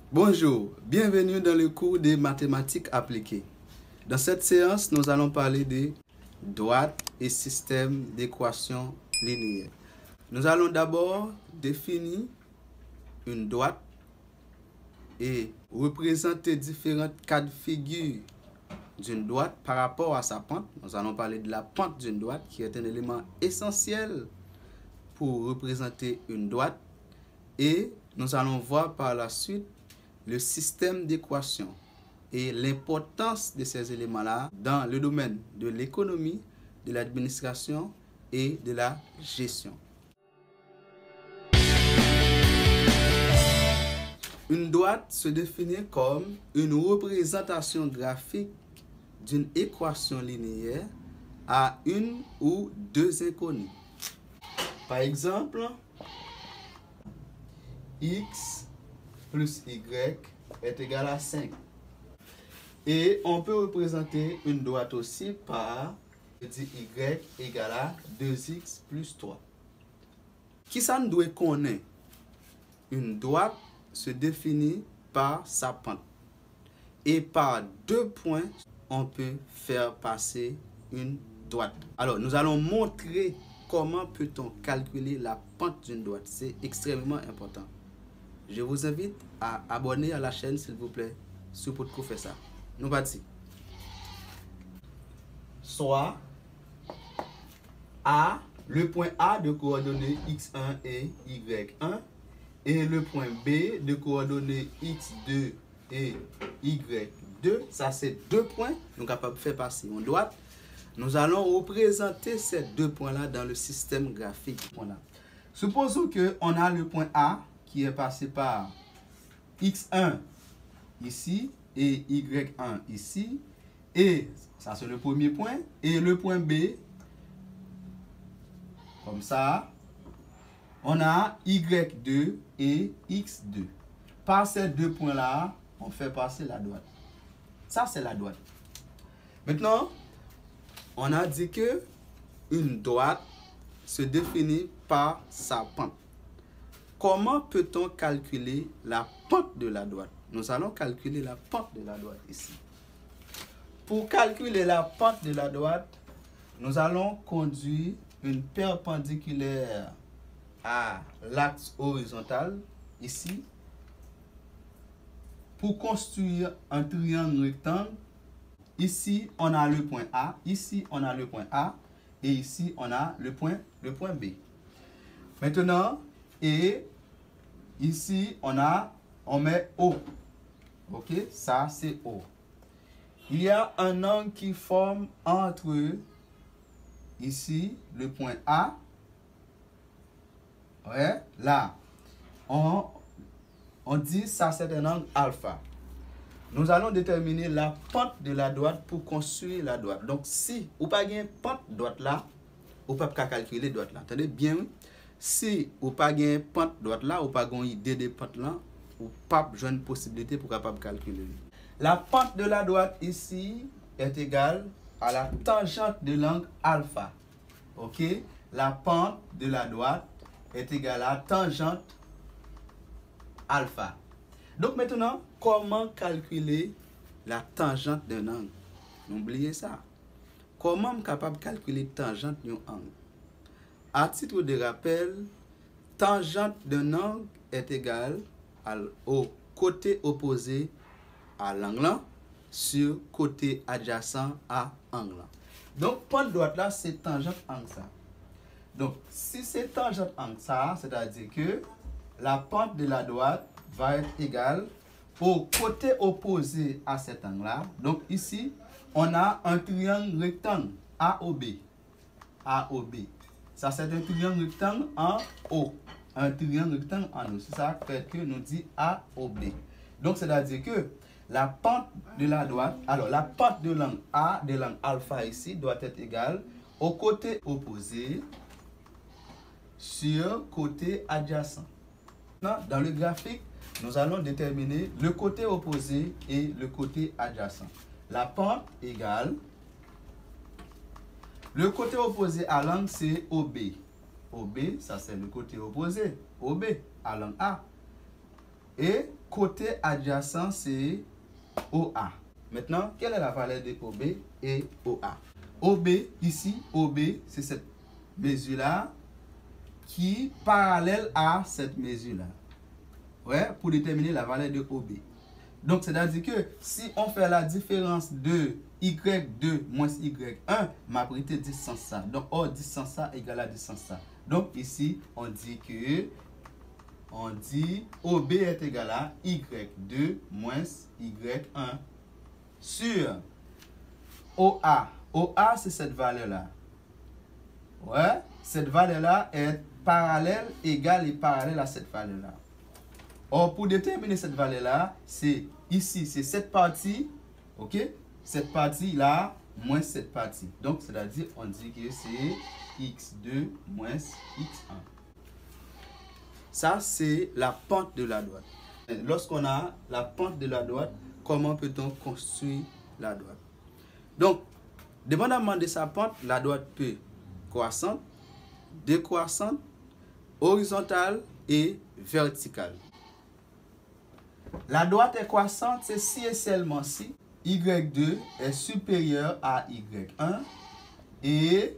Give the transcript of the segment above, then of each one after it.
Bonjour, bienvenue dans le cours des mathématiques appliquées. Dans cette séance, nous allons parler des droites et systèmes d'équations linéaires. Nous allons d'abord définir une droite et représenter différents cas de figure d'une droite par rapport à sa pente. Nous allons parler de la pente d'une droite qui est un élément essentiel pour représenter une droite et nous allons voir par la suite le système d'équations et l'importance de ces éléments-là dans le domaine de l'économie, de l'administration et de la gestion. Une droite se définit comme une représentation graphique d'une équation linéaire à une ou deux inconnues. Par exemple, x plus y est égal à 5. Et on peut représenter une droite aussi par y égale à 2x plus 3. Qui ça nous doit connaître? Une droite se définit par sa pente. Et par deux points, on peut faire passer une droite. Alors, nous allons montrer comment peut-on calculer la pente d'une droite. C'est extrêmement important. Je vous invite à abonner à la chaîne, s'il vous plaît, si vous pouvez faire ça. Nous partons. Soit A, le point A de coordonnées x1 et y1, et le point B de coordonnées x2 et y2. Ça, c'est deux points. Nous sommes capables de faire passer une droite. Nous allons représenter ces deux points-là dans le système graphique. Voilà. Supposons qu'on a le point A qui est passé par x1 ici et y1 ici. Et ça, c'est le premier point. Et le point B, comme ça, on a y2 et x2. Par ces deux points-là, on fait passer la droite. Ça, c'est la droite. Maintenant, on a dit que une droite se définit par sa pente. Comment peut-on calculer la pente de la droite? Nous allons calculer la pente de la droite ici. Pour calculer la pente de la droite, nous allons conduire une perpendiculaire à l'axe horizontal, ici, pour construire un triangle rectangle. Ici, on a le point A, ici, on a le point A, et ici, on a le point B. Maintenant, et ici, on met O. Ok, ça, c'est O. Il y a un angle qui forme entre, ici, le point A. Ouais, là, on dit ça, c'est un angle alpha. Nous allons déterminer la pente de la droite pour construire la droite. Donc, si vous n'avez pas une pente droite là, vous ne pouvez pas calculer droite là. Attendez bien, si vous n'avez pas une pente droite là, vous n'avez pas une idée de pente là, vous n'avez pas une possibilité pour capable calculer. La pente de la droite ici est égale à la tangente de l'angle alpha. Ok? La pente de la droite est égale à la tangente alpha. Donc maintenant, comment calculer la tangente d'un angle? N'oubliez ça. Comment je suis capable de calculer la tangente d'un angle? À titre de rappel, tangente d'un angle est égale au côté opposé à l'angle sur côté adjacent à l'angle. Donc, pente droite là, c'est tangente angle ça. Donc, si c'est tangente angle ça, c'est-à-dire que la pente de la droite va être égale au côté opposé à cet angle-là. Donc ici, on a un triangle rectangle AOB. AOB. Ça, c'est un triangle rectangle en haut. Un triangle rectangle en haut. C'est ça que nous dit AOB. Donc, c'est-à-dire que la pente de la droite, alors la pente de l'angle A, de l'angle alpha ici, doit être égale au côté opposé sur côté adjacent. Dans le graphique, nous allons déterminer le côté opposé et le côté adjacent. La pente égale, le côté opposé à l'angle, c'est OB. OB, ça c'est le côté opposé, OB, à l'angle A. Et côté adjacent, c'est OA. Maintenant, quelle est la valeur de OB et OA? OB, ici, OB, c'est cette mesure-là qui est parallèle à cette mesure-là. Ouais, pour déterminer la valeur de OB. Donc, c'est-à-dire que si on fait la différence de Y2 moins Y1, ma prêté distance ça. Donc, or distance ça égale à distance ça. Donc, ici, on dit OB est égal à Y2 moins Y1 sur OA. OA, c'est cette valeur-là. Ouais, cette valeur-là est parallèle, égale et parallèle à cette valeur-là. Or, pour déterminer cette valeur-là, c'est ici, c'est cette partie, ok? Cette partie-là, moins cette partie. Donc, c'est-à-dire, on dit que c'est x2 moins x1. Ça, c'est la pente de la droite. Lorsqu'on a la pente de la droite, comment peut-on construire la droite? Donc, dépendamment de sa pente, la droite peut croissante, décroissante, horizontale et verticale. La droite est croissante, c'est si et seulement si Y2 est supérieur à Y1 et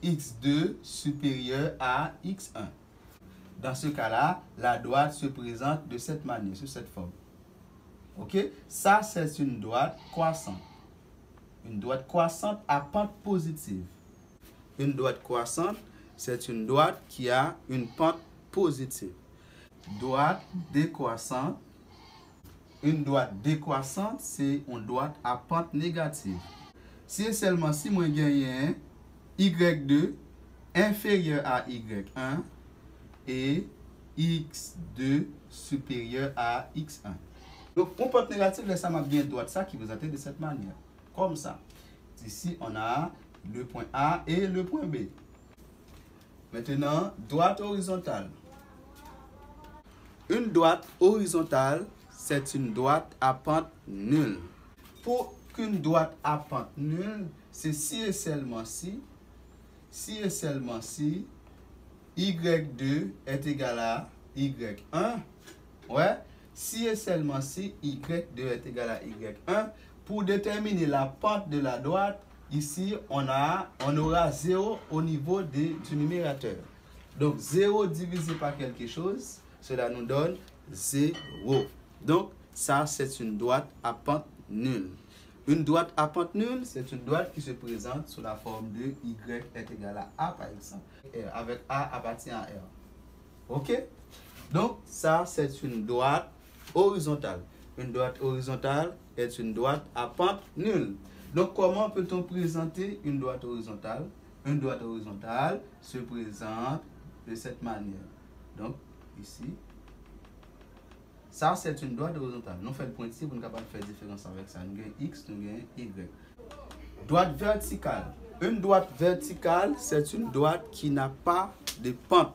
X2 supérieur à X1. Dans ce cas-là, la droite se présente de cette manière, sous cette forme. Ok? Ça, c'est une droite croissante. Une droite croissante à pente positive. Une droite croissante, c'est une droite qui a une pente positive. Droite décroissante. Une droite décroissante, c'est une droite à pente négative. Si et seulement si moi gagne Y2 inférieur à Y1 et X2 supérieur à X1. Donc, pour pente négative, ça m'a bien droite ça qui vous attend de cette manière. Comme ça. Ici, on a le point A et le point B. Maintenant, droite horizontale. Une droite horizontale, c'est une droite à pente nulle. Pour qu'une droite à pente nulle, c'est si et seulement si Y2 est égal à Y1. Ouais. Si et seulement si Y2 est égal à Y1. Pour déterminer la pente de la droite, ici, on aura 0 au niveau du numérateur. Donc, 0 divisé par quelque chose, cela nous donne 0. Donc, ça, c'est une droite à pente nulle. Une droite à pente nulle, c'est une droite qui se présente sous la forme de Y est égal à A, par exemple. Avec A appartient à R. OK? Donc, ça, c'est une droite horizontale. Une droite horizontale est une droite à pente nulle. Donc, comment peut-on présenter une droite horizontale? Une droite horizontale se présente de cette manière. Donc, ici, ça, c'est une droite horizontale. Nous faisons le pointier pour nous capable de faire différence avec ça. Nous avons X, nous avons Y. Droite verticale. Une droite verticale, c'est une droite qui n'a pas de pente.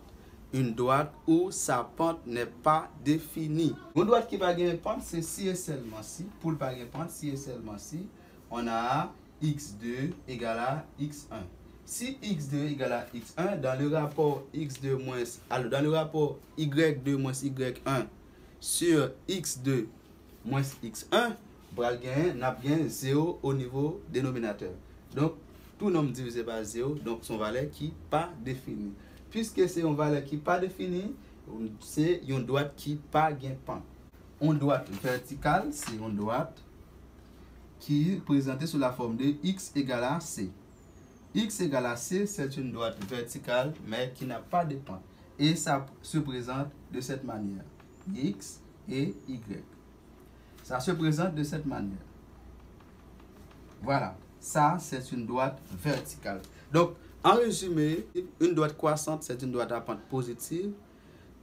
Une droite où sa pente n'est pas définie. Une droite qui va gagner une pente, c'est si et seulement si. Pour ne pas gagner pente, si et seulement si, on a X2 égale à X1. Si X2 égale à X1, dans le rapport X2 moins, alors dans le rapport Y2 moins Y1 sur X2 moins X1, on a bien 0 au niveau dénominateur. Donc, tout nombre divisé par 0, donc son valeur qui n'est pas définie. Puisque c'est une valeur qui n'est pas définie, c'est une droite qui n'a pas de pente. Une droite verticale, c'est une droite qui est présentée sous la forme de X égale à C. X égale à C, c'est une droite verticale, mais qui n'a pas de pente. Et ça se présente de cette manière. X et Y. Ça se présente de cette manière. Voilà. Ça, c'est une droite verticale. Donc, en résumé, une droite croissante, c'est une droite à pente positive.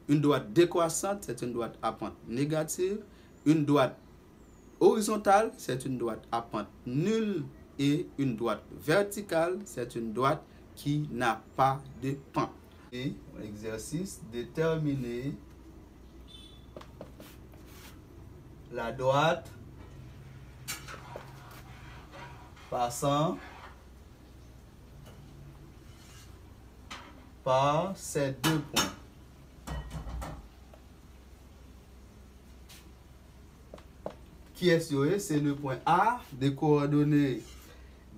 Une droite décroissante, c'est une droite à pente négative. Une droite horizontale, c'est une droite à pente nulle. Et une droite verticale, c'est une droite qui n'a pas de pente. Et l'exercice, déterminer la droite passant par ces deux points. Qui est c'est le point A de coordonnées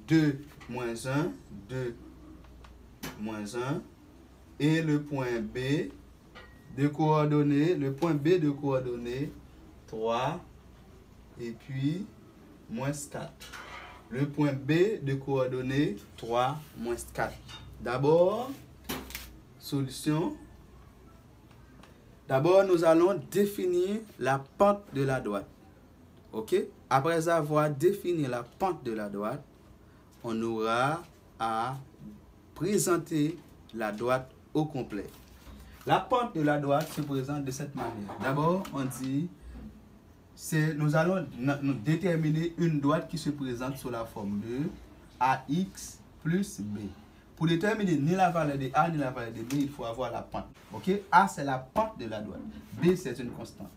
2, moins 1, 2, moins 1. Et le point B de coordonnées, le point B de coordonnées 3 et puis moins 4. Le point B de coordonnées 3, moins 4. D'abord, solution. D'abord, nous allons définir la pente de la droite. OK? Après avoir défini la pente de la droite, on aura à présenter la droite au complet. La pente de la droite se présente de cette manière. D'abord, on dit, nous allons déterminer une droite qui se présente sous la forme de AX plus B. Pour déterminer ni la valeur de A ni la valeur de B, il faut avoir la pente. OK? A, c'est la pente de la droite. B, c'est une constante.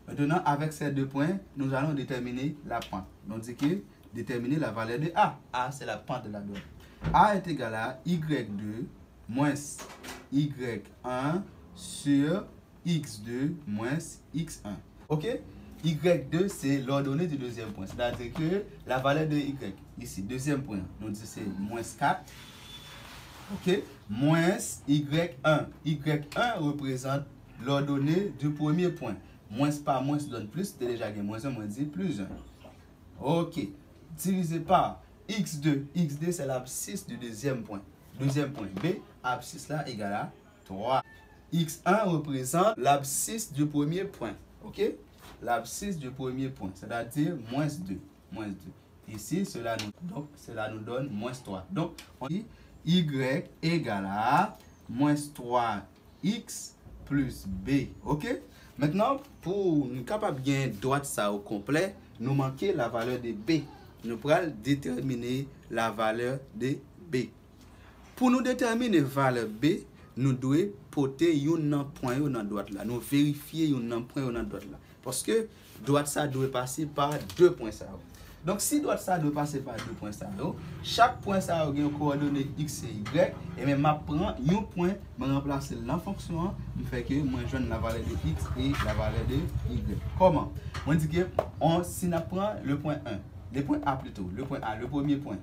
Maintenant, avec ces deux points, nous allons déterminer la pente. Donc, c'est que déterminer la valeur de A. A, c'est la pente de la droite. A est égal à Y2 moins Y1 sur X2 moins X1. OK? Y2, c'est l'ordonnée du deuxième point. C'est-à-dire que la valeur de Y, ici, deuxième point, nous disons c'est moins 4. OK? Moins Y1. Y1 représente l'ordonnée du premier point. Moins par moins donne plus. C'est déjà moins 1, moins 10, plus 1. OK. Divisé par X2. X2, c'est l'abscisse du deuxième point. Deuxième point B, abscisse là égale à 3. X1 représente l'abscisse du premier point. OK? L'abscisse du premier point, c'est-à-dire moins 2. Moins 2. Ici, cela nous donne moins 3. Donc, on dit Y égale à moins 3X plus B. OK? Maintenant, pour nous capable bien droite ça au complet, nous manquons la valeur de B. Nous pourrons déterminer la valeur de B. Pour nous déterminer la valeur B, nous devons porter un point dans droite là. Nous vérifier un point dans droite là. Parce que droite ça doit passer par deux points ça. Donc si droite ça doit passer par deux points ça, chaque point ça a une coordonnée X et Y. Et même je prends un point, je remplace la fonction, je fais que moi je donne la valeur de X et la valeur de Y. Comment? On dit que si on prend le point 1, le point A plutôt, le point A, le premier point,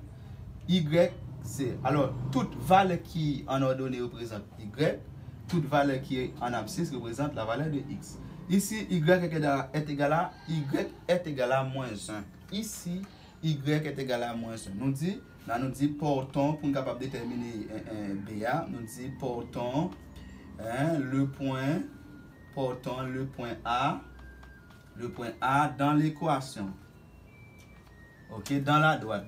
Y, c'est alors toute valeur qui en ordonnée représente Y, toute valeur qui est en abscisse représente la valeur de X. Ici, Y est égal à moins 1. Ici, Y est égal à moins 1. Nous dit portons, pour nous capable de déterminer BA, nous dit portons le point A dans l'équation. OK, dans la droite.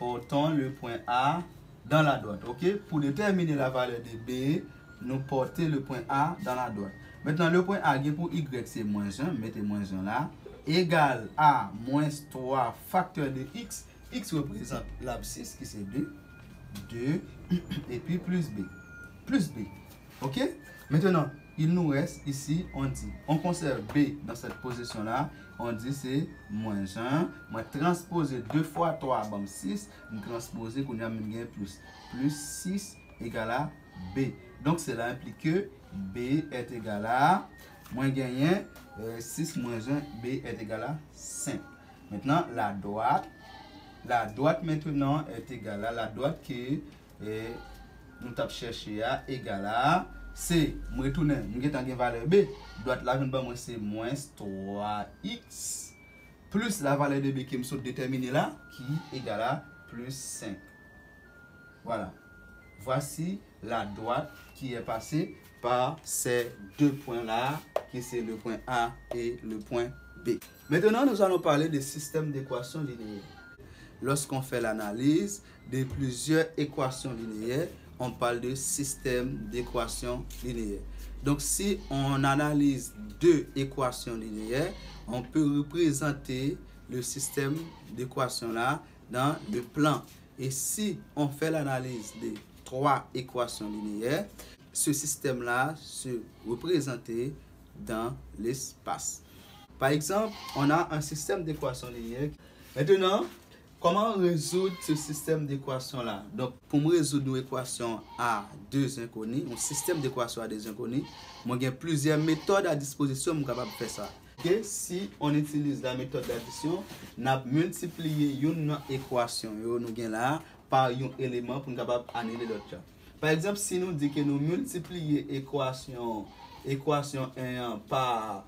Portons le point A dans la droite. OK, pour déterminer la valeur de B, nous portons le point A dans la droite. Maintenant, le point A pour Y, c'est moins 1. Mettez moins 1 là. Égal à moins 3 facteur de X. X représente l'abscisse qui c'est 2. 2. Et puis plus B. Plus B. OK? Maintenant, il nous reste ici, on conserve B dans cette position là. On dit c'est moins 1. Moi, transposer 2 fois 3, bon 6. Je transposer qu'on a même plus. Plus 6 égale à B. Donc, cela implique que B est égal à, moins gagné, 6 moins 1, B est égal à 5. Maintenant, la droite maintenant est égale à la droite que nous avons cherché à égal à, c'est, je retourne, nous avons une valeur B, droite là, c'est moins 3x plus la valeur de B qui me déterminée là, qui est égale à plus 5. Voilà. Voici la droite qui est passée par ces deux points-là, qui c'est le point A et le point B. Maintenant, nous allons parler des systèmes d'équations linéaires. Lorsqu'on fait l'analyse de plusieurs équations linéaires, on parle de système d'équations linéaires. Donc, si on analyse deux équations linéaires, on peut représenter le système d'équations-là dans le plan. Et si on fait l'analyse des trois équations linéaires, ce système-là se représente dans l'espace. Par exemple, on a un système d'équations linéaires. Maintenant, comment résoudre ce système d'équations-là? Donc, pour me résoudre une équation à deux inconnus, un système d'équations à deux inconnus, moi j'ai plusieurs méthodes à disposition pour capable faire ça. Ok, si on utilise la méthode d'addition, on a multiplié une équation nous gain là par un élément pour capable annuler l'autre. Par exemple, si nous dit que nous multiplions équation 1 par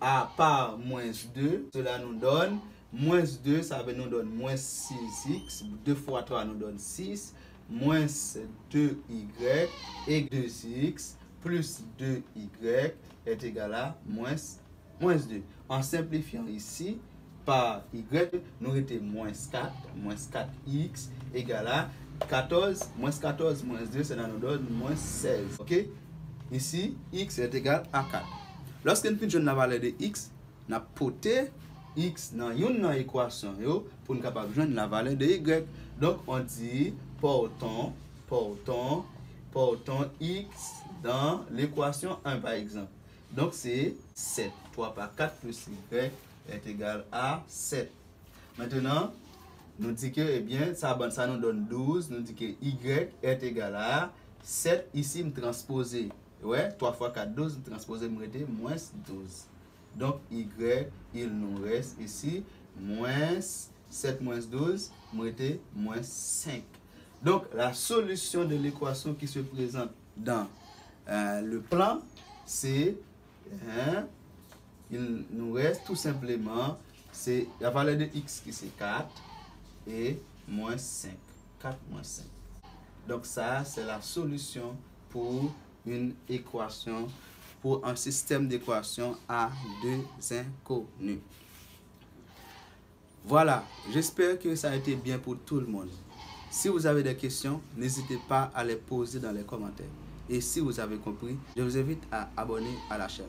a par moins 2, cela nous donne moins 2, ça veut nous donne moins 6x, 2 fois 3 nous donne 6, moins 2y et 2x plus 2y est égal à moins 2. En simplifiant ici, par y, nous avons moins 4x égale à 14, moins 14 moins 2, ça nous donne moins 16. Ok? Ici, x est égal à 4. Lorsque nous faisons la valeur de x, nous avons porté x dans une équation pour nous capable joindre la valeur de y. Donc, on dit portons x dans l'équation 1 par exemple. Donc, c'est 7. 3 par 4 plus y est égal à 7. Maintenant, nous dit que, eh bien, ça nous donne 12. Nous dit que y est égal à 7. Ici, nous transposer. Ouais, 3 fois 4, 12. Nous transposer, nous mettons moins 12. Donc, y, il nous reste ici, moins 7 moins 12, nous mettons moins 5. Donc, la solution de l'équation qui se présente dans le plan, c'est, il nous reste tout simplement, c'est la valeur de x qui c'est 4 et moins 5. 4 moins 5. Donc, ça, c'est la solution pour une équation, pour un système d'équations à deux inconnus. Voilà, j'espère que ça a été bien pour tout le monde. Si vous avez des questions, n'hésitez pas à les poser dans les commentaires. Et si vous avez compris, je vous invite à abonner à la chaîne.